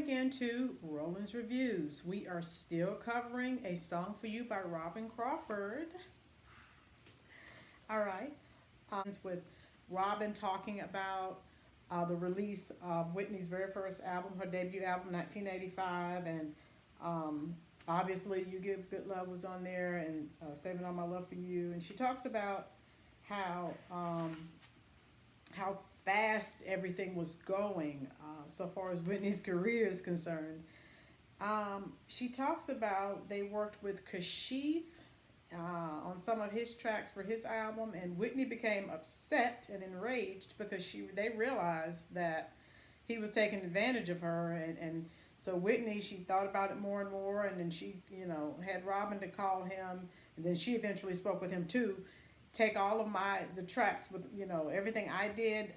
again to Robyn's Reviews. We are still covering A Song for You by Robyn Crawford. All right. With Robyn talking about the release of Whitney's very first album, her debut album, 1985, and obviously You Give Good Love was on there, and Saving All My Love for You. And she talks about how fast everything was going so far as Whitney's career is concerned. She talks about they worked with Kashif on some of his tracks for his album, and Whitney became upset and enraged because they realized that he was taking advantage of her, and so Whitney, she thought about it more and more, and then she had Robyn to call him, and then she eventually spoke with him too. Take all of the tracks with everything I did,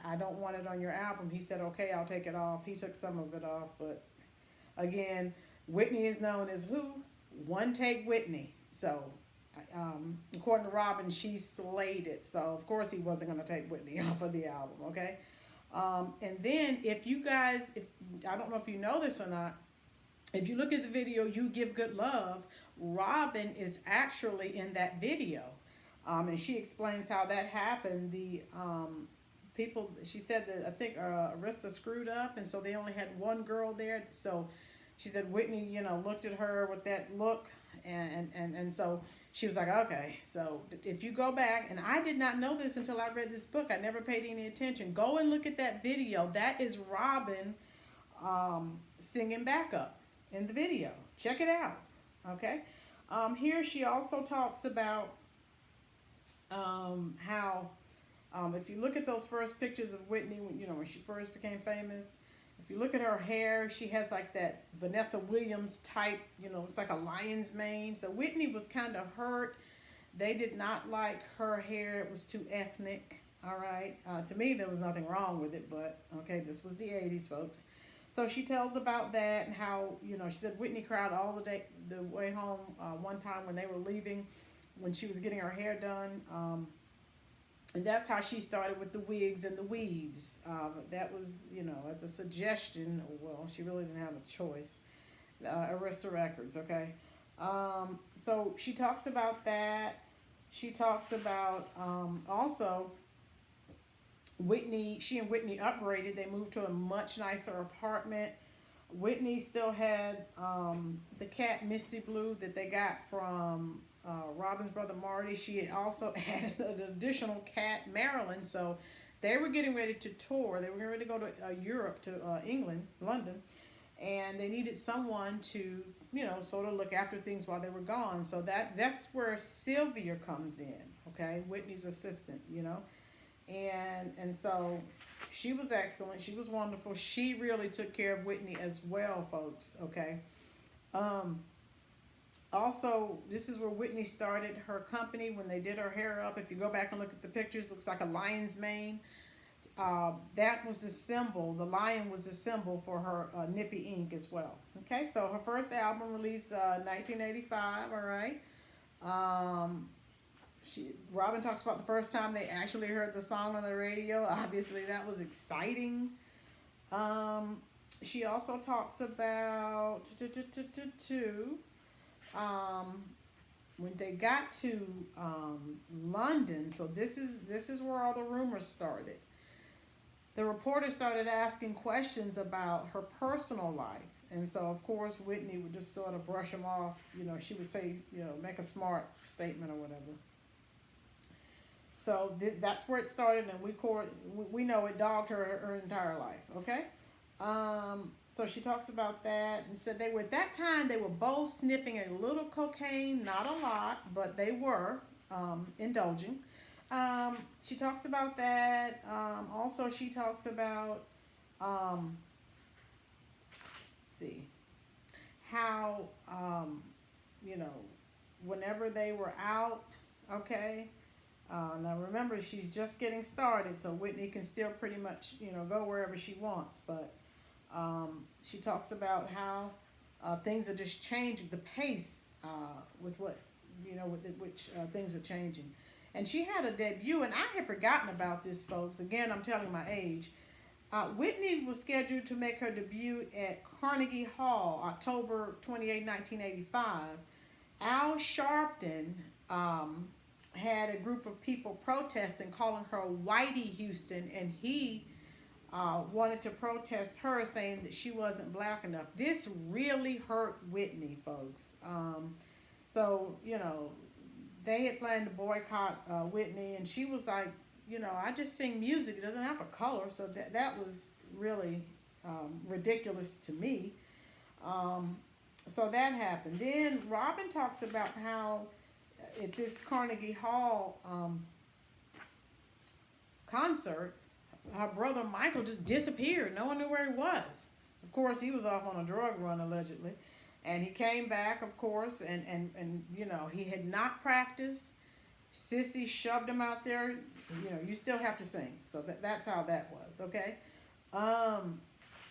I don't want it on your album. He said, okay, I'll take it off. He took some of it off, but again, Whitney is known as who? One Take Whitney. So according to Robyn, she slayed it. So of course he wasn't going to take Whitney off of the album, okay? And then if I don't know if you know this or not, if you look at the video, You Give Good Love, Robyn is actually in that video. And she explains how that happened. The people, she said that I think Arista screwed up, and so they only had one girl there. So she said Whitney, looked at her with that look, and so she was like, okay. So if you go back, and I did not know this until I read this book, I never paid any attention. Go and look at that video. That is Robyn singing backup in the video. Check it out. Okay. Here she also talks about how if you look at those first pictures of Whitney, when she first became famous, if you look at her hair, she has like that Vanessa Williams type, it's like a lion's mane. So Whitney was kind of hurt. They did not like her hair. It was too ethnic. All right. To me, there was nothing wrong with it, but okay, this was the 80s, folks. So she tells about that and how, she said Whitney cried all the way home one time when they were leaving, when she was getting her hair done. And that's how she started with the wigs and the weaves. That was, at the suggestion, well, she really didn't have a choice. Arista Records, okay? So she talks about that. She talks about also Whitney, she and Whitney upgraded. They moved to a much nicer apartment. Whitney still had the cat Misty Blue that they got from Robyn's brother Marty. She had also added an additional cat, Marilyn. So they were getting ready to tour. They were getting ready to go to Europe, to England, London. And they needed someone to, sort of look after things while they were gone. So that's where Sylvia comes in, okay? Whitney's assistant, And so she was excellent. She was wonderful. She really took care of Whitney as well, folks, okay? Also, this is where Whitney started her company when they did her hair up. If you go back and look at the pictures, it looks like a lion's mane. That was the symbol. The lion was the symbol for her Nippy Inc. as well. Okay, so her first album released 1985, all right? Robyn talks about the first time they actually heard the song on the radio. Obviously, that was exciting. She also talks about when they got to London. So this is where all the rumors started. The reporters started asking questions about her personal life. And so, of course, Whitney would just sort of brush them off. She would say, make a smart statement or whatever. So that's where it started, and we know it dogged her entire life, okay? So she talks about that and said at that time they were both sniffing a little cocaine, not a lot, but they were indulging. She talks about that. Also, she talks about, how, whenever they were out, okay? Now remember, she's just getting started, so Whitney can still pretty much, go wherever she wants. But she talks about how things are just changing, the pace with what, with which things are changing. And she had a debut, and I had forgotten about this, folks. Again, I'm telling my age. Whitney was scheduled to make her debut at Carnegie Hall October 28, 1985. Al Sharpton had a group of people protesting, calling her Whitey Houston, and he wanted to protest her, saying that she wasn't black enough. This really hurt Whitney, folks. So, you know, they had planned to boycott Whitney, and she was like, you know, I just sing music. It doesn't have a color. So that was really ridiculous to me. So that happened. Then Robyn talks about how at this Carnegie Hall concert, her brother Michael just disappeared. No one knew where he was. Of course, he was off on a drug run, allegedly. And he came back, of course, and you know, he had not practiced. Sissy shoved him out there. You know, you still have to sing. So that's how that was, okay?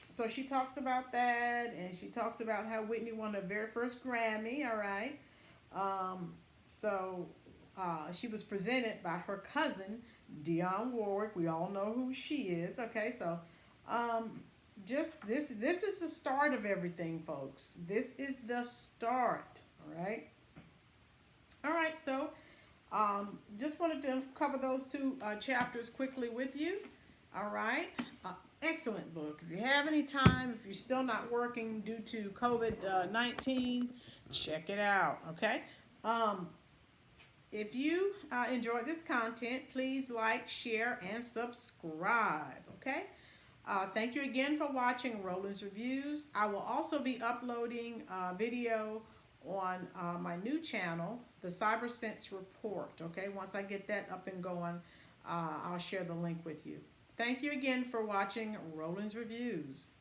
So she talks about that, and she talks about how Whitney won her very first Grammy, all right? She was presented by her cousin, Dionne Warwick. We all know who she is, okay? So just this is the start of everything, folks. This is the start, all right? All right, so just wanted to cover those two chapters quickly with you, all right? Excellent book. If you have any time, if you're still not working due to COVID-19, check it out, okay? If you enjoyed this content, please like, share, and subscribe, okay? Thank you again for watching Roland's Reviews. I will also be uploading a video on my new channel, the CyberSense Report, okay? Once I get that up and going, I'll share the link with you. Thank you again for watching Roland's Reviews.